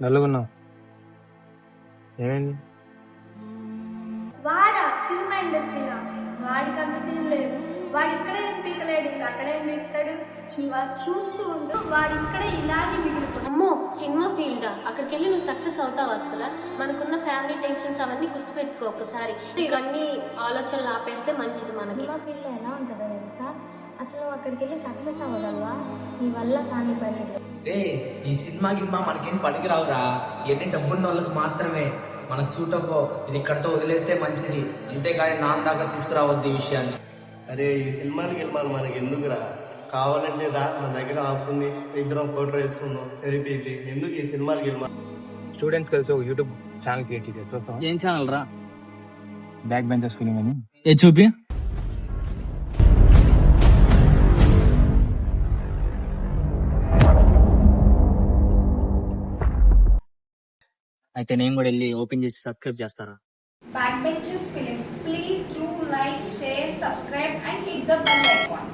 నలుగున్నావు ఏమైంది? వాడా సినిమా ఇండస్ట్రీనా? వాడికి అంత సీన్ లేదు. వాడు ఇక్కడే ఏం పీకలేడు, ఇంకా అక్కడే పీకుతాడు. వాడు చూస్తూ ఉండు, వాడు ఇక్కడే ఇలాగే మిగిలిపోతాడు. అమ్మో, సినిమా ఫీల్డ్ అక్కడికి వెళ్ళి నువ్వు సక్సెస్ అవుతావు. అసలు మనకున్న ఫ్యామిలీ టెన్షన్స్ అవన్నీ గుర్తుపెట్టుకో ఒకసారి. ఇవన్నీ ఆలోచనలు ఆపేస్తే మంచిది మనకి. సినిమా ఫీల్డ్ ఎలా ఉంటుందో తెలుసా? అసలు అక్కడికి వెళ్ళి సక్సెస్ అవ్వగలవా? నీ వల్ల కాని పని. ఈ సినిమా గిమ్మా మనకేం పనికి రావురా, ఎన్ని డబ్బున్న వాళ్ళకి మాత్రమే. మనకు సూట్ అవ్వో, ఇది ఇక్కడతో వదిలేస్తే మంచిది. అంతేగాని నాన్న దాకా తీసుకురావద్దు ఈ విషయాన్ని. అరే ఈ సినిమాకి వెళ్ళాలి, మనకి ఎందుకురా? కావాలంటే రా, మన దగ్గర ఆఫ్ ఉంది, ఇద్దరం ఫోటో వేసుకుందాం సరిపోయింది. ఎందుకు ఈ సినిమాకి వెళ్ళాలి? స్టూడెంట్స్ కలిసి ఒక యూట్యూబ్ ఛానల్ క్రియేట్ చేస్తాం. ఏం ఛానల్ రా? బ్యాక్ బెంచర్స్ ఫిలిం అని. ఏ చూపి. అయితే నేను కూడా వెళ్ళి ఓపెన్ చేసి సబ్స్క్రైబ్ చేస్తారా? Backbenchers Films. Please do like, share, subscribe and hit the bell icon.